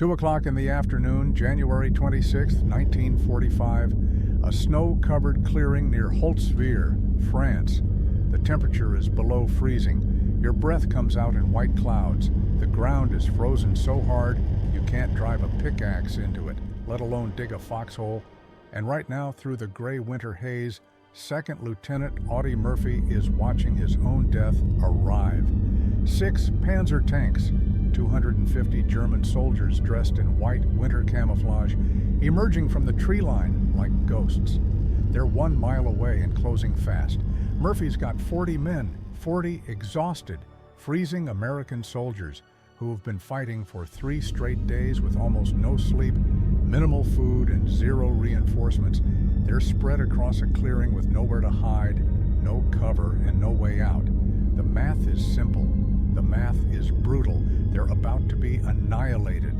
2 o'clock in the afternoon, January 26, 1945, a snow-covered clearing near Holtzwihr, France. The temperature is below freezing. Your breath comes out in white clouds. The ground is frozen so hard you can't drive a pickaxe into it, let alone dig a foxhole. And right now, through the gray winter haze, Second Lieutenant Audie Murphy is watching his own death arrive. 6 Panzer tanks, 250 German soldiers dressed in white winter camouflage, emerging from the tree line like ghosts. They're 1 mile away and closing fast. Murphy's got 40 men, 40 exhausted, freezing American soldiers who have been fighting for 3 straight days with almost no sleep, minimal food, and 0 reinforcements. They're spread across a clearing with nowhere to hide, no cover, and no way out. The math is simple. The math is brutal. They're about to be annihilated.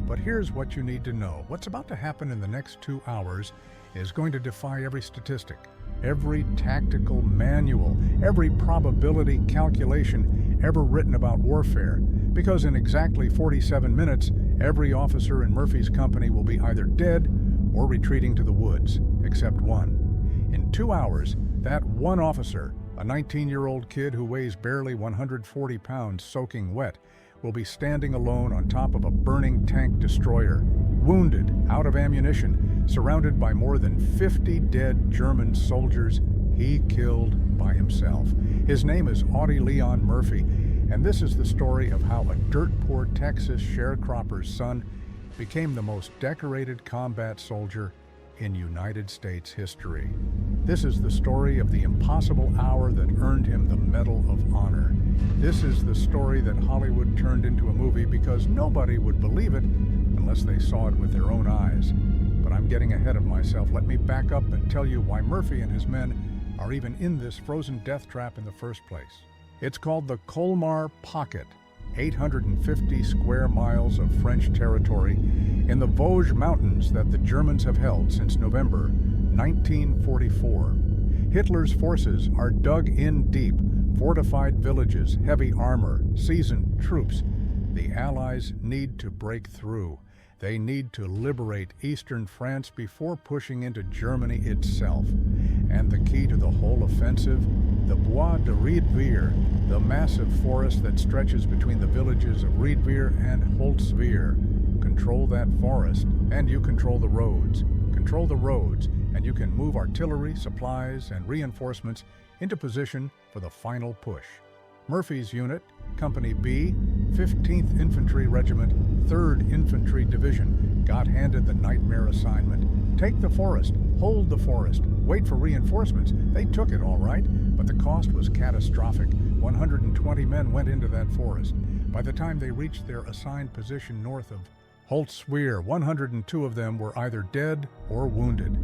But here's what you need to know. What's about to happen in the next 2 hours is going to defy every statistic, every tactical manual, every probability calculation ever written about warfare. Because in exactly 47 minutes, every officer in Murphy's company will be either dead or retreating to the woods, except one. In 2 hours, that one officer, a 19-year-old kid who weighs barely 140 pounds soaking wet, will be standing alone on top of a burning tank destroyer, wounded, out of ammunition, surrounded by more than 50 dead German soldiers he killed by himself. His name is Audie Leon Murphy, and this is the story of how a dirt-poor Texas sharecropper's son became the most decorated combat soldier in United States history. This is the story of the impossible hour that earned him the Medal of Honor. This is the story that Hollywood turned into a movie because nobody would believe it unless they saw it with their own eyes. But I'm getting ahead of myself. Let me back up and tell you why Murphy and his men are even in this frozen death trap in the first place. It's called the Colmar Pocket, 850 square miles of French territory in the Vosges Mountains that the Germans have held since November 1944. Hitler's forces are dug in deep, fortified villages, heavy armor, seasoned troops. The Allies need to break through. They need to liberate eastern France before pushing into Germany itself. And the key to the whole offensive? The Bois de Riedwehr, the massive forest that stretches between the villages of Riedwehr and Holtzwihr. Control that forest, and you control the roads. Control the roads, and you can move artillery, supplies, and reinforcements into position for the final push. Murphy's unit, Company B, 15th Infantry Regiment, 3rd Infantry Division, got handed the nightmare assignment. Take the forest, hold the forest, wait for reinforcements. They took it all right, but the cost was catastrophic. 120 men went into that forest. By the time they reached their assigned position north of Holtzwihr, 102 of them were either dead or wounded.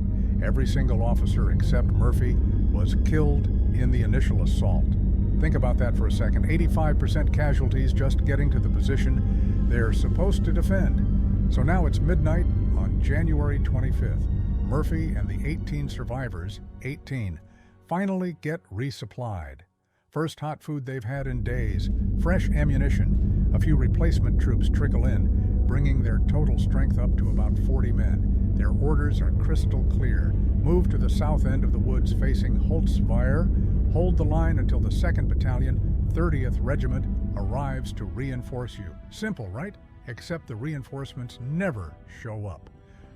Every single officer except Murphy was killed in the initial assault. Think about that for a second. 85% casualties just getting to the position they're supposed to defend. So now it's midnight on January 25th. Murphy and the 18 survivors, 18, finally get resupplied. First hot food they've had in days, fresh ammunition. A few replacement troops trickle in, bringing their total strength up to about 40 men. Their orders are crystal clear. Move to the south end of the woods facing Holtzwihr. Hold the line until the 2nd Battalion, 30th Regiment, arrives to reinforce you. Simple, right? Except the reinforcements never show up.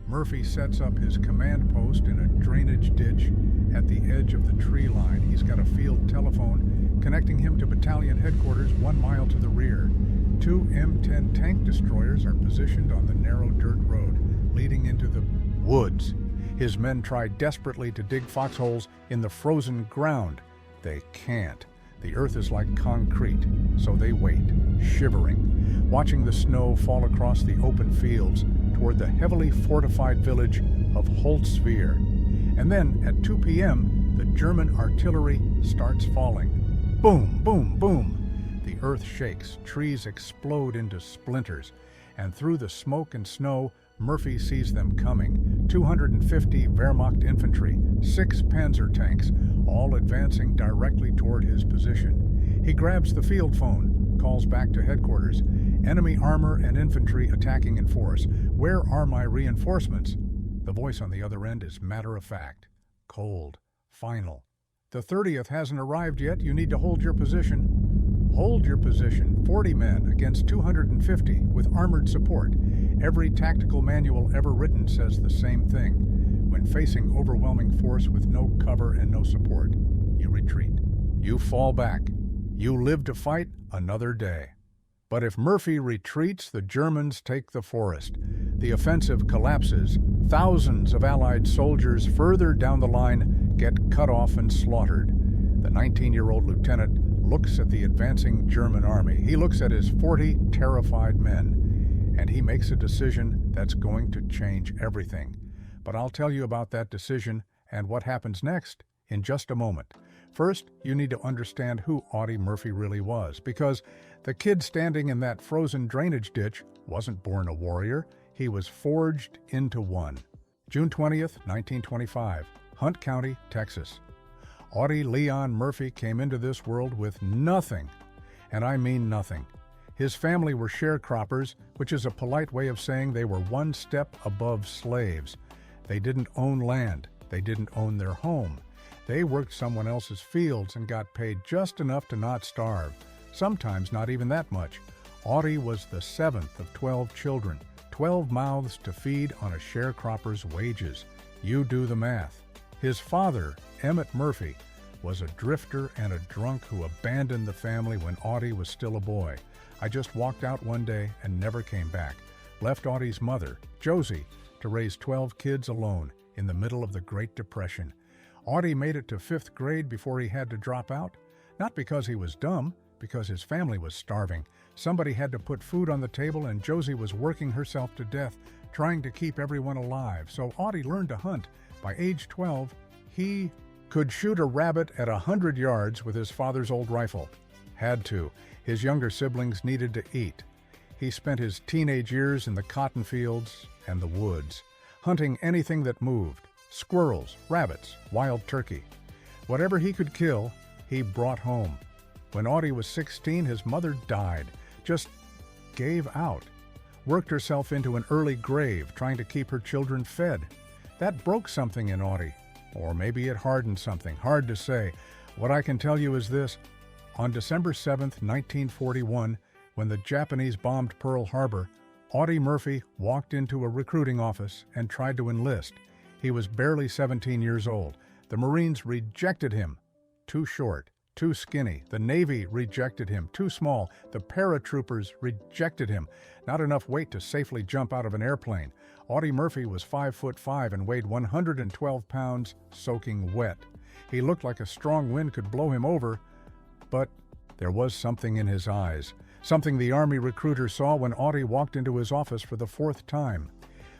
Murphy sets up his command post in a drainage ditch at the edge of the tree line. He's got a field telephone connecting him to battalion headquarters 1 mile to the rear. 2 M10 tank destroyers are positioned on the narrow dirt road leading into the woods. His men try desperately to dig foxholes in the frozen ground. They can't. The earth is like concrete, so they wait, shivering, watching the snow fall across the open fields toward the heavily fortified village of Holtzwihr. And then, at 2 p.m., the German artillery starts falling. Boom, boom, boom. The earth shakes, trees explode into splinters, and through the smoke and snow, Murphy sees them coming. 250 Wehrmacht infantry, 6 Panzer tanks, all advancing directly toward his position. He grabs the field phone, calls back to headquarters, Enemy armor and infantry attacking in force. Where are my reinforcements? The voice on the other end is matter of fact, cold, final. The 30th hasn't arrived yet. You need to hold your position. Hold your position. 40 men against 250 with armored support. Every tactical manual ever written says the same thing. When facing overwhelming force with no cover and no support, you retreat. You fall back. You live to fight another day. But if Murphy retreats, the Germans take the forest. The offensive collapses. Thousands of Allied soldiers further down the line get cut off and slaughtered. The 19-year-old lieutenant looks at the advancing German army. He looks at his 40 terrified men, and he makes a decision that's going to change everything. But I'll tell you about that decision and what happens next in just a moment. First, you need to understand who Audie Murphy really was, because the kid standing in that frozen drainage ditch wasn't born a warrior. He was forged into one. June 20th, 1925, Hunt County, Texas. Audie Leon Murphy came into this world with nothing, and I mean nothing. His family were sharecroppers, which is a polite way of saying they were one step above slaves. They didn't own land. They didn't own their home. They worked someone else's fields and got paid just enough to not starve, sometimes not even that much. Audie was the 7th of 12 children, 12 mouths to feed on a sharecropper's wages. You do the math. His father, Emmett Murphy, was a drifter and a drunk who abandoned the family when Audie was still a boy. I just walked out one day and never came back. Left Audie's mother, Josie, to raise 12 kids alone in the middle of the Great Depression. Audie made it to 5th grade before he had to drop out. Not because he was dumb, because his family was starving. Somebody had to put food on the table, and Josie was working herself to death, trying to keep everyone alive. So Audie learned to hunt. By age 12, he could shoot a rabbit at 100 yards with his father's old rifle. Had to. His younger siblings needed to eat. He spent his teenage years in the cotton fields and the woods, hunting anything that moved. Squirrels, rabbits, wild turkey. Whatever he could kill, he brought home. When Audie was 16, his mother died, just gave out, worked herself into an early grave trying to keep her children fed. That broke something in Audie, or maybe it hardened something, hard to say. What I can tell you is this: on December 7th, 1941, when the Japanese bombed Pearl Harbor, Audie Murphy walked into a recruiting office and tried to enlist. He was barely 17 years old. The Marines rejected him. Too short, too skinny. The Navy rejected him. Too small. The paratroopers rejected him. Not enough weight to safely jump out of an airplane. Audie Murphy was 5'5" and weighed 112 pounds, soaking wet. He looked like a strong wind could blow him over, but there was something in his eyes. Something the Army recruiter saw when Audie walked into his office for the 4th time.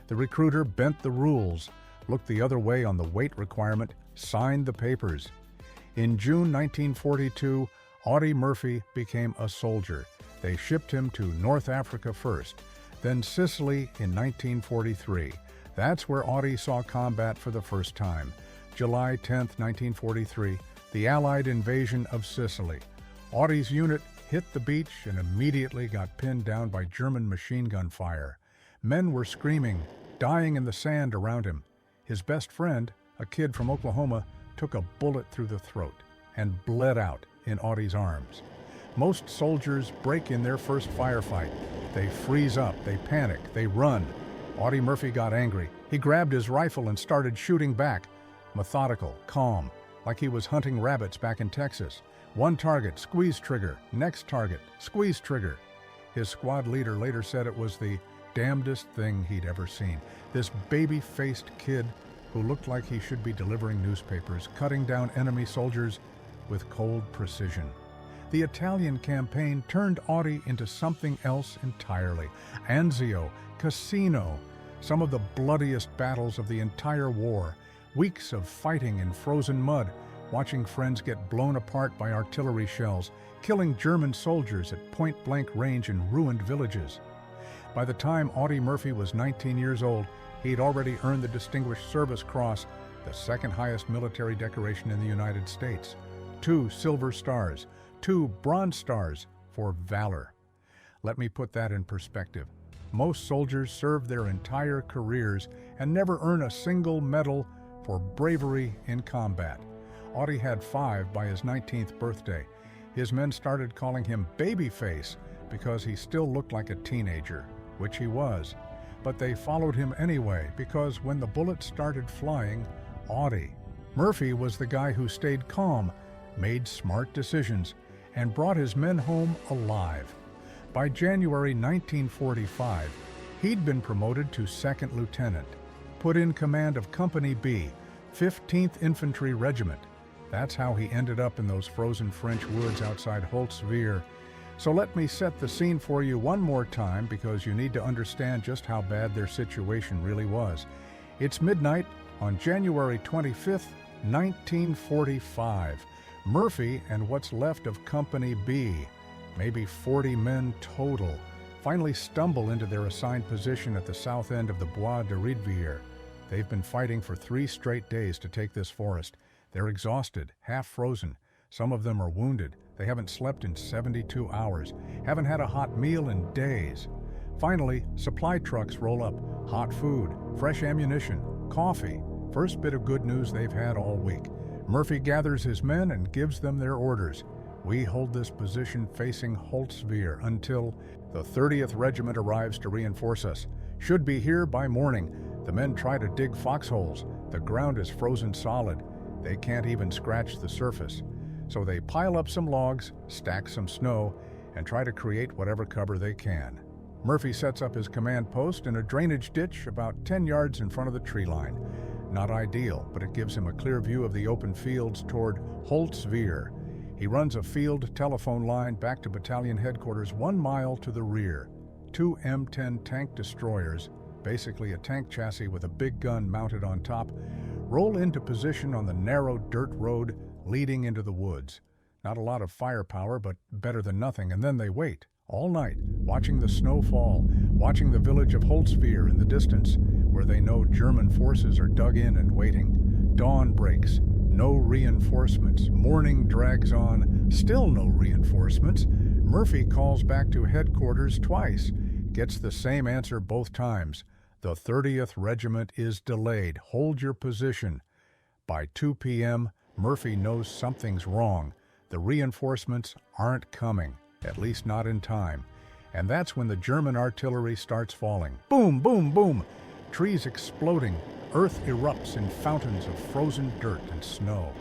The recruiter bent the rules, looked the other way on the weight requirement, signed the papers. In June 1942, Audie Murphy became a soldier. They shipped him to North Africa first, then Sicily in 1943. That's where Audie saw combat for the first time. July 10, 1943, the Allied invasion of Sicily. Audie's unit hit the beach and immediately got pinned down by German machine gun fire. Men were screaming, dying in the sand around him. His best friend, a kid from Oklahoma, took a bullet through the throat and bled out in Audie's arms. Most soldiers break in their first firefight. They freeze up, they panic, they run. Audie Murphy got angry. He grabbed his rifle and started shooting back. Methodical, calm, like he was hunting rabbits back in Texas. One target, squeeze trigger. Next target, squeeze trigger. His squad leader later said it was the damnedest thing he'd ever seen. This baby-faced kid who looked like he should be delivering newspapers, cutting down enemy soldiers with cold precision. The Italian campaign turned Audie into something else entirely. Anzio, Cassino, some of the bloodiest battles of the entire war. Weeks of fighting in frozen mud, watching friends get blown apart by artillery shells, killing German soldiers at point-blank range in ruined villages. By the time Audie Murphy was 19 years old, he'd already earned the Distinguished Service Cross, the second highest military decoration in the United States, 2 Silver Stars, 2 Bronze Stars for valor. Let me put that in perspective. Most soldiers serve their entire careers and never earn a single medal for bravery in combat. Audie had 5 by his 19th birthday. His men started calling him Babyface because he still looked like a teenager, which he was. But they followed him anyway because when the bullets started flying, Audie Murphy was the guy who stayed calm, made smart decisions, and brought his men home alive. By January 1945, he'd been promoted to second lieutenant, put in command of Company B, 15th Infantry Regiment. That's how he ended up in those frozen French woods outside Holtzwihr. So let me set the scene for you one more time because you need to understand just how bad their situation really was. It's midnight on January 25th, 1945. Murphy and what's left of Company B, maybe 40 men total, finally stumble into their assigned position at the south end of the Bois de Rivière. They've been fighting for 3 straight days to take this forest. They're exhausted, half frozen. Some of them are wounded. They haven't slept in 72 hours, haven't had a hot meal in days. Finally, supply trucks roll up, hot food, fresh ammunition, coffee. First bit of good news they've had all week. Murphy gathers his men and gives them their orders. We hold this position facing Holtzwihr until the 30th Regiment arrives to reinforce us. Should be here by morning. The men try to dig foxholes. The ground is frozen solid. They can't even scratch the surface. So they pile up some logs, stack some snow, and try to create whatever cover they can. Murphy sets up his command post in a drainage ditch about 10 yards in front of the tree line. Not ideal, but it gives him a clear view of the open fields toward Holtzwihr. He runs a field telephone line back to battalion headquarters 1 mile to the rear. 2 M10 tank destroyers, basically a tank chassis with a big gun mounted on top, roll into position on the narrow dirt road leading into the woods. Not a lot of firepower, but better than nothing, and then they wait, all night, watching the snow fall, watching the village of Holtzwihr in the distance, where they know German forces are dug in and waiting. Dawn breaks, no reinforcements. Morning drags on, still no reinforcements. Murphy calls back to headquarters twice, gets the same answer both times. The 30th Regiment is delayed. Hold your position. By 2 p.m., Murphy knows something's wrong. The reinforcements aren't coming, at least not in time. And that's when the German artillery starts falling. Boom, boom, boom! Trees exploding. Earth erupts in fountains of frozen dirt and snow.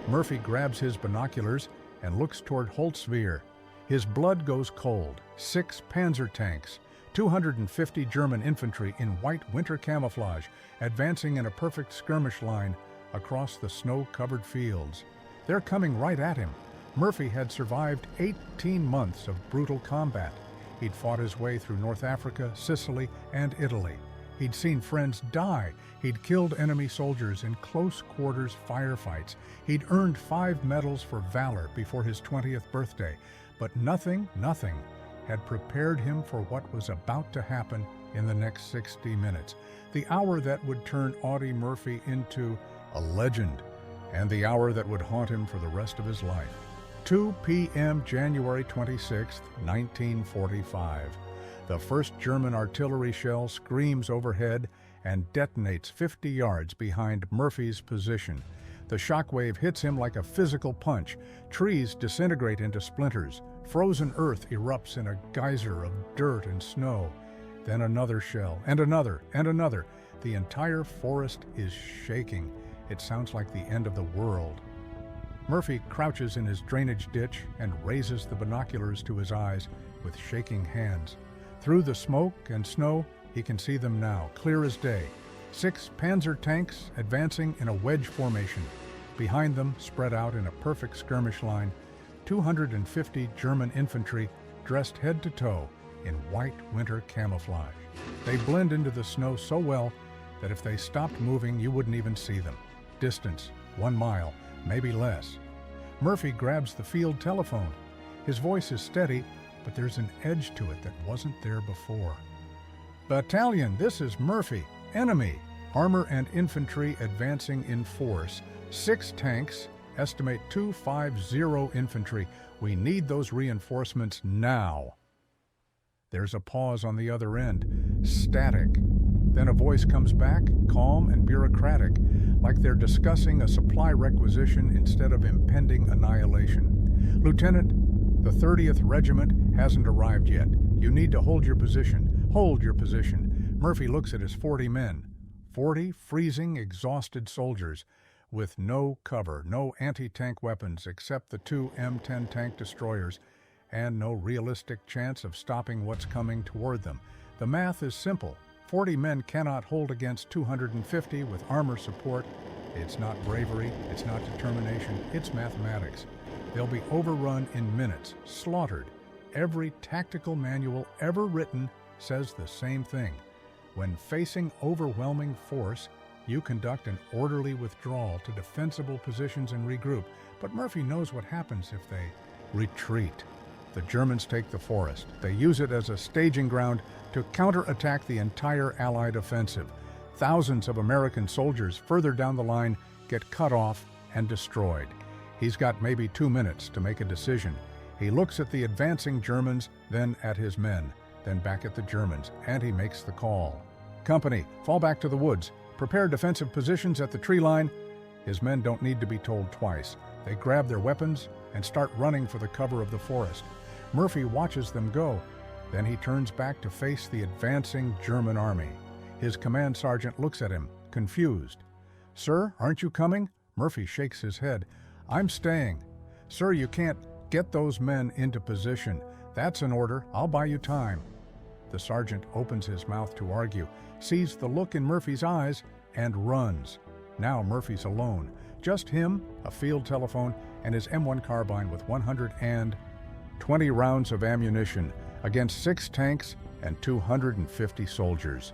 Murphy grabs his binoculars and looks toward Holtzwihr. His blood goes cold. 6 Panzer tanks, 250 German infantry in white winter camouflage, advancing in a perfect skirmish line across the snow-covered fields. They're coming right at him. Murphy had survived 18 months of brutal combat. He'd fought his way through North Africa, Sicily, and Italy. He'd seen friends die. He'd killed enemy soldiers in close-quarters firefights. He'd earned 5 medals for valor before his 20th birthday. But nothing had prepared him for what was about to happen in the next 60 minutes. The hour that would turn Audie Murphy into a legend, and the hour that would haunt him for the rest of his life. 2 p.m. January 26, 1945. The first German artillery shell screams overhead and detonates 50 yards behind Murphy's position. The shockwave hits him like a physical punch. Trees disintegrate into splinters. Frozen earth erupts in a geyser of dirt and snow. Then another shell, and another, and another. The entire forest is shaking. It sounds like the end of the world. Murphy crouches in his drainage ditch and raises the binoculars to his eyes with shaking hands. Through the smoke and snow, he can see them now, clear as day. 6 Panzer tanks advancing in a wedge formation. Behind them, spread out in a perfect skirmish line, 250 German infantry dressed head to toe in white winter camouflage. They blend into the snow so well that if they stopped moving, you wouldn't even see them. Distance, 1 mile, maybe less. Murphy grabs the field telephone. His voice is steady, but there's an edge to it that wasn't there before. Battalion, this is Murphy. Enemy. Armor and infantry advancing in force. 6 tanks, estimate 250 infantry. We need those reinforcements now. There's a pause on the other end. Static. Then a voice comes back, calm and bureaucratic, like they're discussing a supply requisition instead of impending annihilation. Lieutenant, the 30th Regiment hasn't arrived yet. You need to hold your position. Hold your position. Murphy looks at his 40 men. 40 freezing, exhausted soldiers with no cover, no anti-tank weapons except the 2 M10 tank destroyers, and no realistic chance of stopping what's coming toward them. The math is simple. 40 men cannot hold against 250 with armor support. It's not bravery, it's not determination, it's mathematics. They'll be overrun in minutes, slaughtered. Every tactical manual ever written says the same thing. When facing overwhelming force, you conduct an orderly withdrawal to defensible positions and regroup. But Murphy knows what happens if they retreat. The Germans take the forest. They use it as a staging ground to counterattack the entire Allied offensive. Thousands of American soldiers further down the line get cut off and destroyed. He's got maybe 2 minutes to make a decision. He looks at the advancing Germans, then at his men, then back at the Germans, and he makes the call. Company, fall back to the woods. Prepare defensive positions at the tree line. His men don't need to be told twice. They grab their weapons and start running for the cover of the forest. Murphy watches them go. Then he turns back to face the advancing German army. His command sergeant looks at him, confused. "Sir, aren't you coming?" Murphy shakes his head. "I'm staying." "Sir, you can't get those men into position. That's an order. I'll buy you time." The sergeant opens his mouth to argue, sees the look in Murphy's eyes, and runs. Now Murphy's alone. Just him, a field telephone, and his M1 carbine with 120 rounds of ammunition against 6 tanks and 250 soldiers.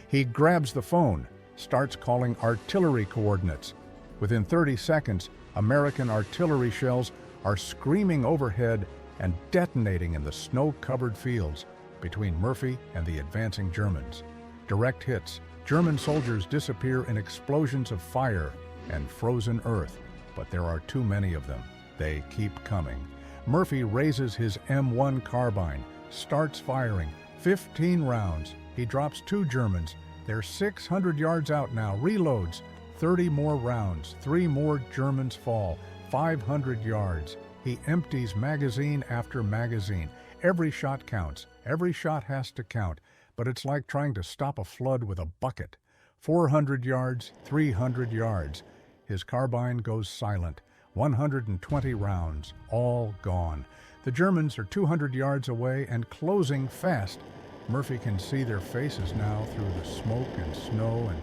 He grabs the phone, starts calling artillery coordinates. Within 30 seconds, American artillery shells are screaming overhead and detonating in the snow-covered fields between Murphy and the advancing Germans. Direct hits. German soldiers disappear in explosions of fire and frozen earth, but there are too many of them. They keep coming. Murphy raises his M1 carbine, starts firing. 15 rounds. He drops 2 Germans. They're 600 yards out now. Reloads. 30 more rounds. 3 more Germans fall. 500 yards. He empties magazine after magazine. Every shot counts. Every shot has to count. But it's like trying to stop a flood with a bucket. 400 yards. 300 yards. His carbine goes silent. 120 rounds. All gone. The Germans are 200 yards away and closing fast. Murphy can see their faces now through the smoke and snow, and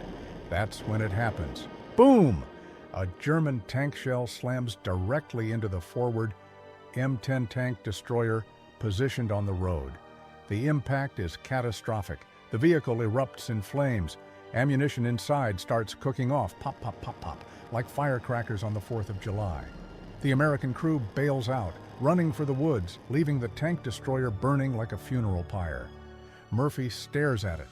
that's when it happens. Boom! A German tank shell slams directly into the forward M10 tank destroyer positioned on the road. The impact is catastrophic. The vehicle erupts in flames. Ammunition inside starts cooking off, pop, pop, pop, pop, like firecrackers on the 4th of July. The American crew bails out, running for the woods, leaving the tank destroyer burning like a funeral pyre. Murphy stares at it.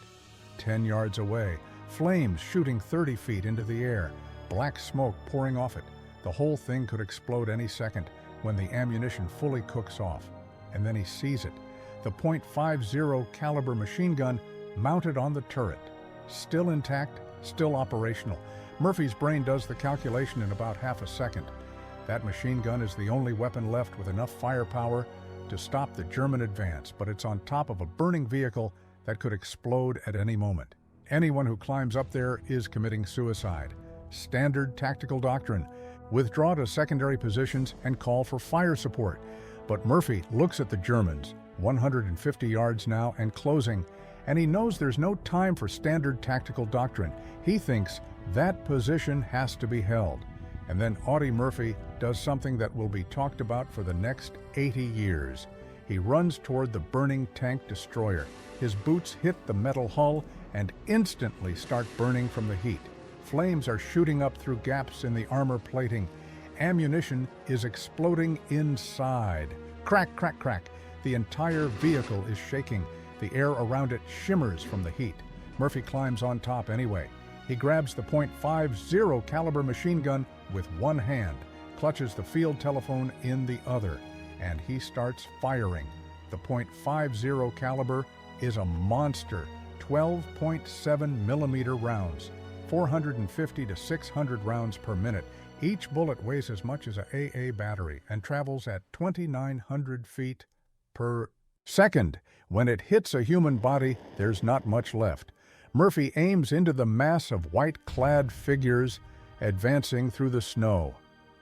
10 yards away, flames shooting 30 feet into the air, black smoke pouring off it. The whole thing could explode any second when the ammunition fully cooks off. And then he sees it. The .50 caliber machine gun mounted on the turret. Still intact, still operational. Murphy's brain does the calculation in about half a second. That machine gun is the only weapon left with enough firepower to stop the German advance, but it's on top of a burning vehicle that could explode at any moment. Anyone who climbs up there is committing suicide. Standard tactical doctrine: withdraw to secondary positions and call for fire support. But Murphy looks at the Germans, 150 yards now and closing, and he knows there's no time for standard tactical doctrine. He thinks that position has to be held. And then Audie Murphy does something that will be talked about for the next 80 years. He runs toward the burning tank destroyer. His boots hit the metal hull and instantly start burning from the heat. Flames are shooting up through gaps in the armor plating. Ammunition is exploding inside. Crack, crack, crack. The entire vehicle is shaking. The air around it shimmers from the heat. Murphy climbs on top anyway. He grabs the .50 caliber machine gun with one hand, clutches the field telephone in the other, and he starts firing. The .50 caliber is a monster, 12.7 millimeter rounds, 450 to 600 rounds per minute. Each bullet weighs as much as a AA battery and travels at 2,900 feet per second. When it hits a human body, there's not much left. Murphy aims into the mass of white-clad figures advancing through the snow.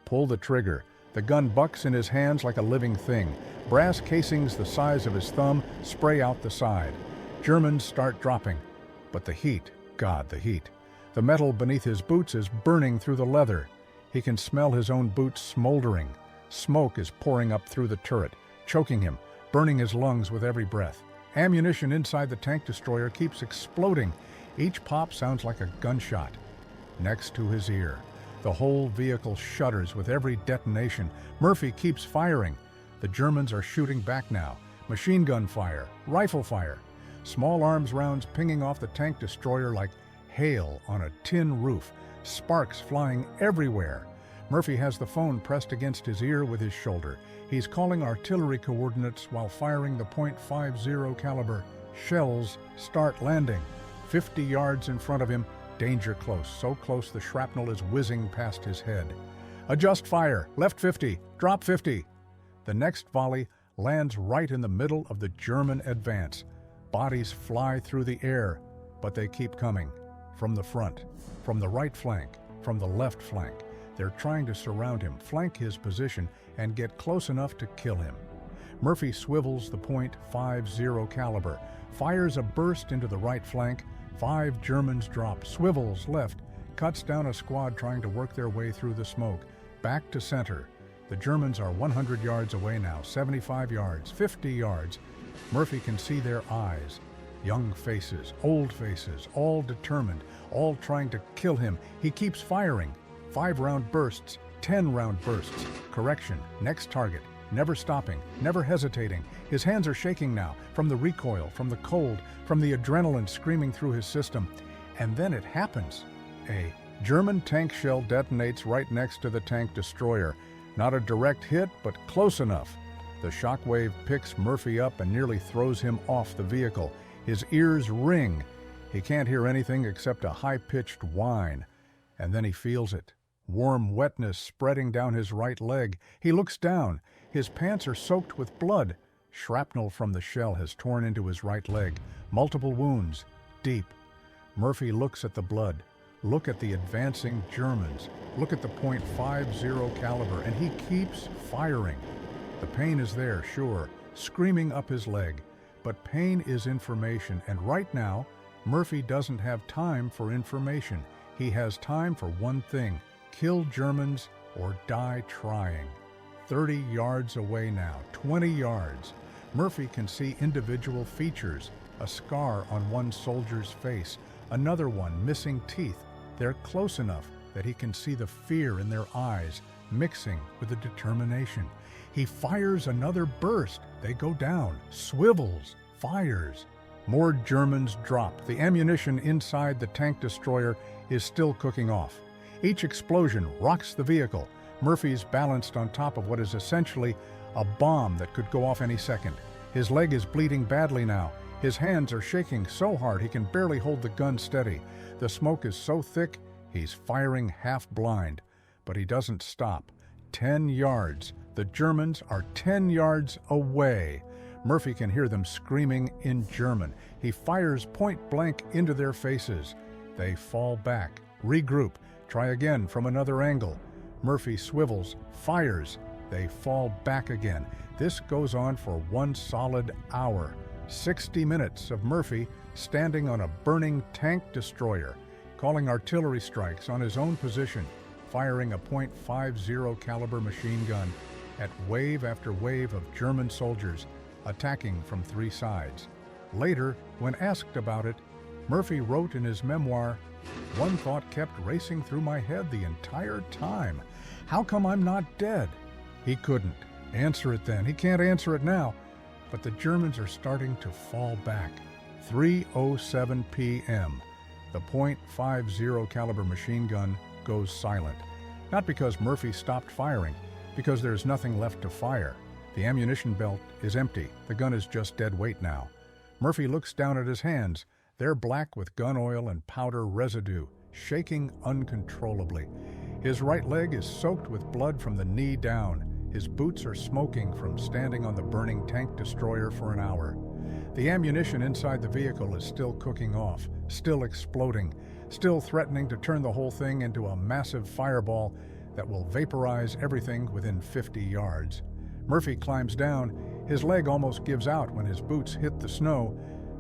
Pull the trigger. The gun bucks in his hands like a living thing. Brass casings the size of his thumb spray out the side. Germans start dropping. But the heat, God, the heat. The metal beneath his boots is burning through the leather. He can smell his own boots smoldering. Smoke is pouring up through the turret, choking him, burning his lungs with every breath. Ammunition inside the tank destroyer keeps exploding. Each pop sounds like a gunshot. Next to his ear, the whole vehicle shudders with every detonation. Murphy keeps firing. The Germans are shooting back now. Machine gun fire, rifle fire. Small arms rounds pinging off the tank destroyer like hail on a tin roof. Sparks flying everywhere. Murphy has the phone pressed against his ear with his shoulder. He's calling artillery coordinates while firing the .50 caliber. Shells start landing. 50 yards in front of him, danger close, so close the shrapnel is whizzing past his head. Adjust fire, left 50, drop 50. The next volley lands right in the middle of the German advance. Bodies fly through the air, but they keep coming. From the front, from the right flank, from the left flank. They're trying to surround him, flank his position, and get close enough to kill him. Murphy swivels the .50 caliber, fires a burst into the right flank. 5 Germans drop, swivels left, cuts down a squad trying to work their way through the smoke. Back to center. The Germans are 100 yards away now, 75 yards, 50 yards. Murphy can see their eyes. Young faces, old faces, all determined, all trying to kill him. He keeps firing. 5-round bursts, 10-round bursts. Correction, next target, never stopping, never hesitating. His hands are shaking now, from the recoil, from the cold, from the adrenaline screaming through his system. And then it happens. A German tank shell detonates right next to the tank destroyer. Not a direct hit, but close enough. The shockwave picks Murphy up and nearly throws him off the vehicle. His ears ring. He can't hear anything except a high-pitched whine. And then he feels it. Warm wetness spreading down his right leg. He looks down. His pants are soaked with blood. Shrapnel from the shell has torn into his right leg. Multiple wounds. Deep. Murphy looks at the blood. Look at the advancing Germans. Look at the .50 caliber, and he keeps firing. The pain is there, sure, screaming up his leg. But pain is information, and right now, Murphy doesn't have time for information. He has time for one thing: kill Germans or die trying. 30 yards away now, 20 yards. Murphy can see individual features, a scar on one soldier's face, another one missing teeth. They're close enough that he can see the fear in their eyes, mixing with the determination. He fires another burst. They go down, swivels, fires. More Germans drop. The ammunition inside the tank destroyer is still cooking off. Each explosion rocks the vehicle. Murphy's balanced on top of what is essentially a bomb that could go off any second. His leg is bleeding badly now. His hands are shaking so hard he can barely hold the gun steady. The smoke is so thick, he's firing half blind. But he doesn't stop. 10 yards. The Germans are 10 yards away. Murphy can hear them screaming in German. He fires point blank into their faces. They fall back, regroup, try again from another angle. Murphy swivels, fires. They fall back again. This goes on for 1 solid hour. 60 minutes of Murphy standing on a burning tank destroyer, calling artillery strikes on his own position, firing a .50 caliber machine gun at wave after wave of German soldiers attacking from 3 sides. Later, when asked about it, Murphy wrote in his memoir, "One thought kept racing through my head the entire time. How come I'm not dead?" He couldn't answer it then. He can't answer it now. But the Germans are starting to fall back. 3:07 p.m. The .50 caliber machine gun goes silent. Not because Murphy stopped firing, because there's nothing left to fire. The ammunition belt is empty. The gun is just dead weight now. Murphy looks down at his hands. They're black with gun oil and powder residue, shaking uncontrollably. His right leg is soaked with blood from the knee down. His boots are smoking from standing on the burning tank destroyer for an hour. The ammunition inside the vehicle is still cooking off, still exploding, still threatening to turn the whole thing into a massive fireball that will vaporize everything within 50 yards. Murphy climbs down. His leg almost gives out when his boots hit the snow.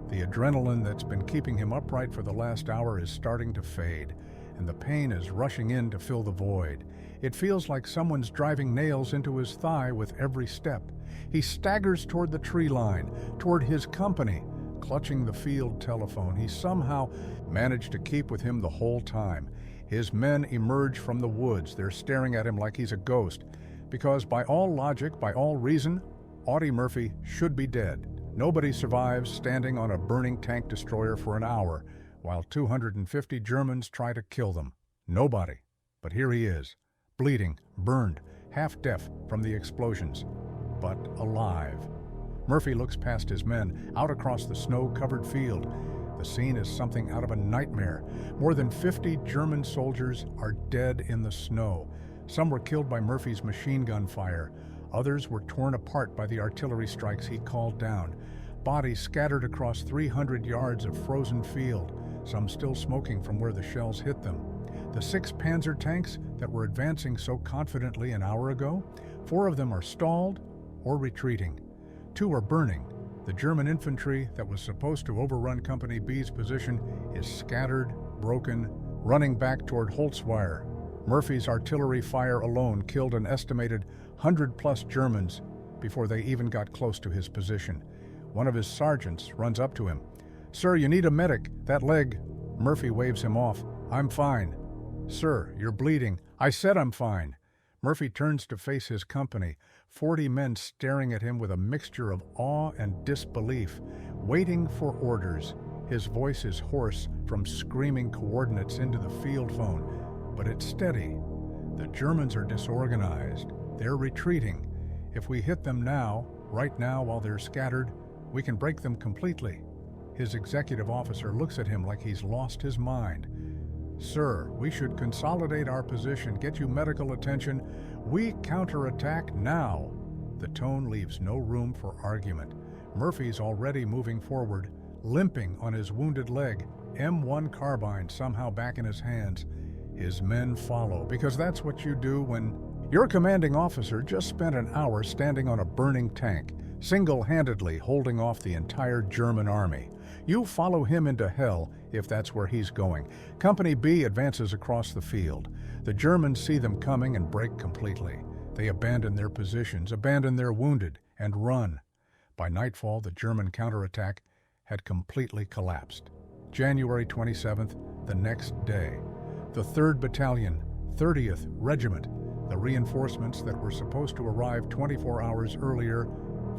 The adrenaline that's been keeping him upright for the last hour is starting to fade, and the pain is rushing in to fill the void. It feels like someone's driving nails into his thigh with every step. He staggers toward the tree line, toward his company, clutching the field telephone he somehow managed to keep with him the whole time. His men emerge from the woods. They're staring at him like he's a ghost, because by all logic, by all reason, Audie Murphy should be dead. Nobody survives standing on a burning tank destroyer for an hour while 250 Germans try to kill them. Nobody. But here he is, bleeding, burned, half deaf from the explosions, but alive. Murphy looks past his men, out across the snow-covered field. The scene is something out of a nightmare. More than 50 German soldiers are dead in the snow. Some were killed by Murphy's machine gun fire. Others were torn apart by the artillery strikes he called down. Bodies scattered across 300 yards of frozen field, some still smoking from where the shells hit them. The 6 Panzer tanks that were advancing so confidently an hour ago, 4 of them are stalled or retreating. 2 are burning. The German infantry that was supposed to overrun Company B's position is scattered, broken, running back toward Holzweier. Murphy's artillery fire alone killed an estimated 100+ Germans before they even got close to his position. One of his sergeants runs up to him. "Sir, you need a medic. That leg." Murphy waves him off. "I'm fine." "Sir, you're bleeding." "I said I'm fine." Murphy turns to face his company, 40 men staring at him with a mixture of awe and disbelief, waiting for orders. His voice is hoarse from screaming coordinates into the field phone, but it's steady. The Germans are disorganized. They're retreating. If we hit them now, right now while they're scattered, we can break them completely. His executive officer looks at him like he's lost his mind. "Sir, we should consolidate our position, get you medical attention. We counterattack now." The tone leaves no room for argument. Murphy's already moving forward, limping on his wounded leg, M1 carbine somehow back in his hands. His men follow, because that's what you do when your commanding officer just spent an hour standing on a burning tank, single-handedly holding off the entire German army. You follow him into hell if that's where he's going. Company B advances across the field. The Germans see them coming and break completely. They abandon their positions, abandon their wounded, and run. By nightfall, the German counterattack had completely collapsed. January 27th, the next day. The 3rd Battalion, 30th Regiment, the reinforcements that were supposed to arrive 24 hours earlier,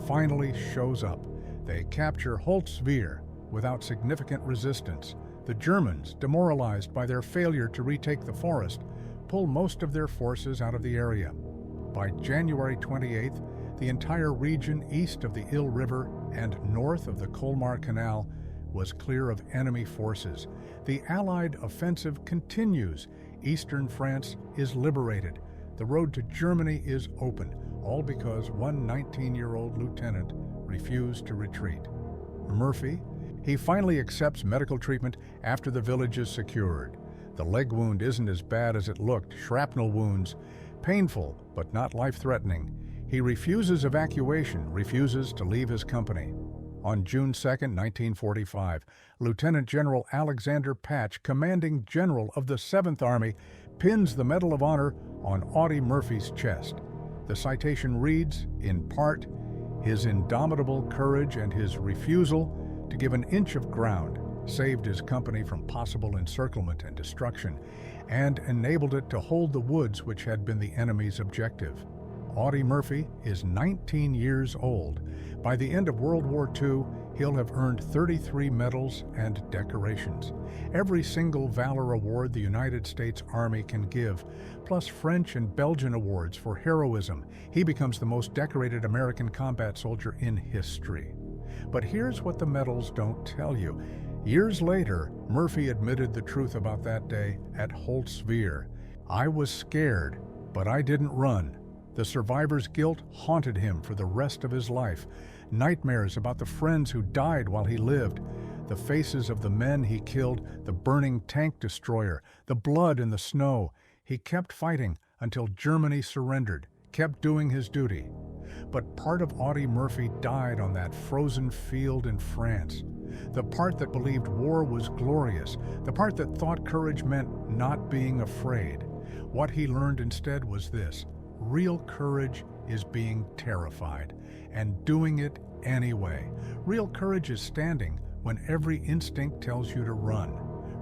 finally shows up. They capture Holzweier without significant resistance. The Germans, demoralized by their failure to retake the forest, pull most of their forces out of the area. By January 28th, the entire region east of the Ill River and north of the Colmar Canal was clear of enemy forces. The Allied offensive continues. Eastern France is liberated. The road to Germany is open, all because one 19-year-old lieutenant refused to retreat. Murphy, he finally accepts medical treatment after the village is secured. The leg wound isn't as bad as it looked, shrapnel wounds, painful but not life-threatening. He refuses evacuation, refuses to leave his company. On June 2, 1945, Lieutenant General Alexander Patch, commanding general of the 7th Army, pins the Medal of Honor on Audie Murphy's chest. The citation reads, in part, "His indomitable courage and his refusal to give an inch of ground saved his company from possible encirclement and destruction, and enabled it to hold the woods which had been the enemy's objective." Audie Murphy is 19 years old. By the end of World War II, he'll have earned 33 medals and decorations, every single Valor Award the United States Army can give, plus French and Belgian awards for heroism. He becomes the most decorated American combat soldier in history. But here's what the medals don't tell you. Years later, Murphy admitted the truth about that day at Holtzwihr. "I was scared, but I didn't run." The survivor's guilt haunted him for the rest of his life. Nightmares about the friends who died while he lived, the faces of the men he killed, the burning tank destroyer, the blood in the snow. He kept fighting until Germany surrendered, kept doing his duty. But part of Audie Murphy died on that frozen field in France. The part that believed war was glorious, the part that thought courage meant not being afraid. What he learned instead was this: real courage is being terrified and doing it anyway. Real courage is standing when every instinct tells you to run.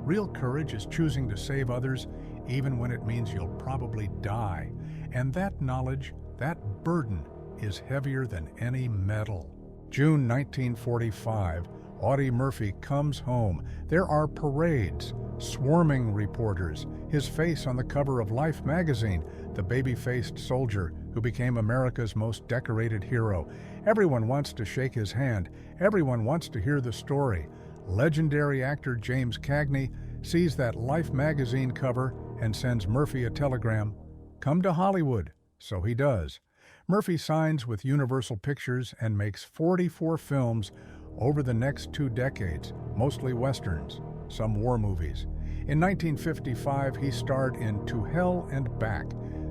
Real courage is choosing to save others even when it means you'll probably die. And that knowledge, that burden, is heavier than any medal. June 1945, Audie Murphy comes home. There are parades, swarming reporters, his face on the cover of Life magazine, the baby-faced soldier who became America's most decorated hero. Everyone wants to shake his hand. Everyone wants to hear the story. Legendary actor James Cagney sees that Life magazine cover and sends Murphy a telegram. "Come to Hollywood." So he does. Murphy signs with Universal Pictures and makes 44 films over the next 2 decades, mostly westerns, some war movies. In 1955, he starred in To Hell and Back,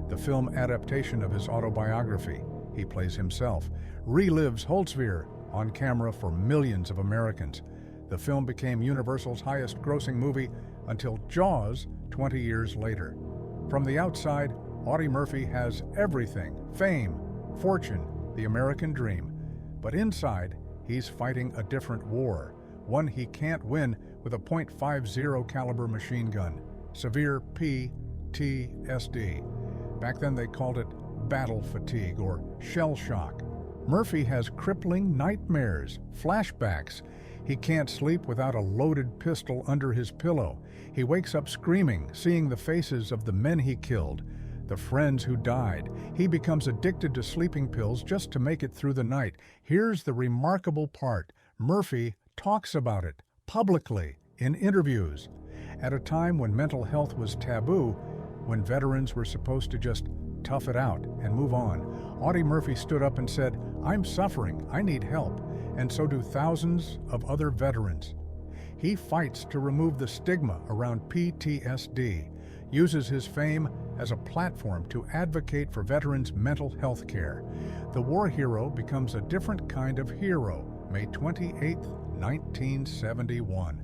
the film adaptation of his autobiography. He plays himself, relives Holtzwihr on camera for millions of Americans. The film became Universal's highest-grossing movie until Jaws 20 years later. From the outside, Audie Murphy has everything: fame, fortune, the American dream. But inside, he's fighting a different war, one he can't win with a .50 caliber machine gun. Severe PTSD. Back then they called it battle fatigue or shell shock. Murphy has crippling nightmares, flashbacks. He can't sleep without a loaded pistol under his pillow. He wakes up screaming, seeing the faces of the men he killed, the friends who died. He becomes addicted to sleeping pills just to make it through the night. Here's the remarkable part: Murphy talks about it publicly in interviews. At a time when mental health was taboo, when veterans were supposed to just tough it out and move on, Audie Murphy stood up and said, "I'm suffering, I need help," and so do thousands of other veterans. He fights to remove the stigma around PTSD, uses his fame as a platform to advocate for veterans' mental health care. The war hero becomes a different kind of hero. May 28, 1971.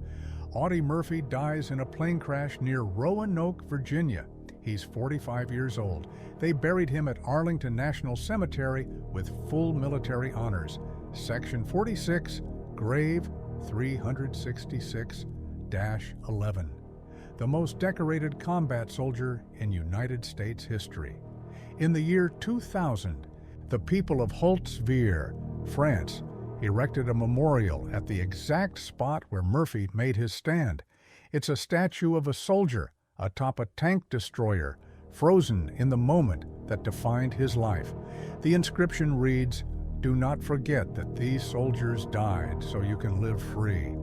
Audie Murphy dies in a plane crash near Roanoke, Virginia. He's 45 years old. They buried him at Arlington National Cemetery with full military honors. Section 46, grave 366-11. The most decorated combat soldier in United States history. In the year 2000, the people of Holtzwihr, France, erected a memorial at the exact spot where Murphy made his stand. It's a statue of a soldier atop a tank destroyer, frozen in the moment that defined his life. The inscription reads, "Do not forget that these soldiers died so you can live free."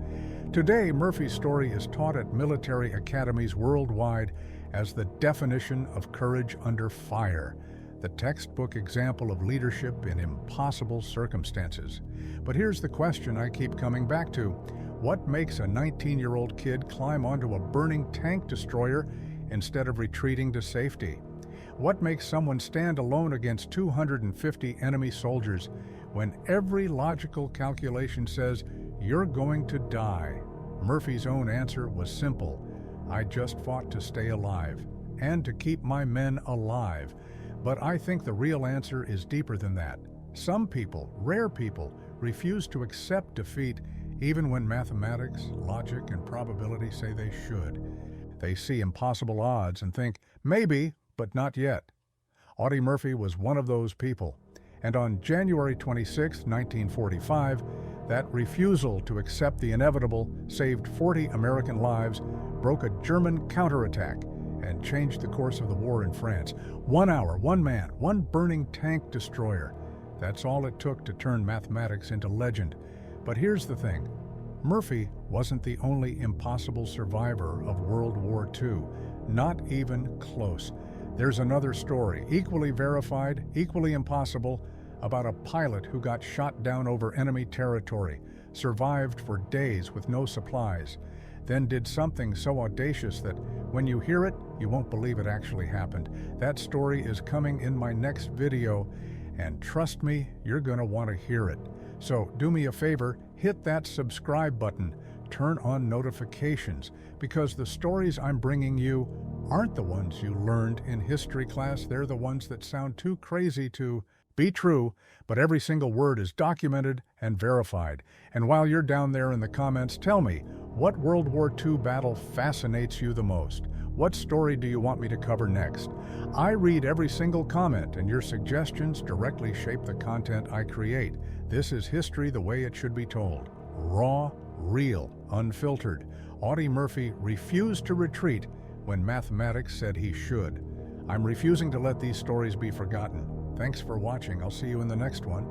Today, Murphy's story is taught at military academies worldwide as the definition of courage under fire, the textbook example of leadership in impossible circumstances. But here's the question I keep coming back to. What makes a 19-year-old kid climb onto a burning tank destroyer instead of retreating to safety? What makes someone stand alone against 250 enemy soldiers when every logical calculation says you're going to die? Murphy's own answer was simple: "I just fought to stay alive and to keep my men alive." But I think the real answer is deeper than that. Some people, rare people, refuse to accept defeat even when mathematics, logic, and probability say they should. They see impossible odds and think, maybe, but not yet. Audie Murphy was one of those people. And on January 26, 1945, that refusal to accept the inevitable saved 40 American lives, broke a German counterattack, and changed the course of the war in France. 1 hour, one man, one burning tank destroyer. That's all it took to turn mathematics into legend. But here's the thing. Murphy wasn't the only impossible survivor of World War II. Not even close. There's another story, equally verified, equally impossible, about a pilot who got shot down over enemy territory, survived for days with no supplies, then did something so audacious that when you hear it, you won't believe it actually happened. That story is coming in my next video, and trust me, you're gonna want to hear it. So do me a favor, hit that subscribe button, turn on notifications, because the stories I'm bringing you aren't the ones you learned in history class. They're the ones that sound too crazy to be true, but every single word is documented and verified. And while you're down there in the comments, tell me, what World War II battle fascinates you the most? What story do you want me to cover next? I read every single comment, and your suggestions directly shape the content I create. This is history the way it should be told. Raw, real, unfiltered. Audie Murphy refused to retreat when mathematics said he should. I'm refusing to let these stories be forgotten. Thanks for watching. I'll see you in the next one.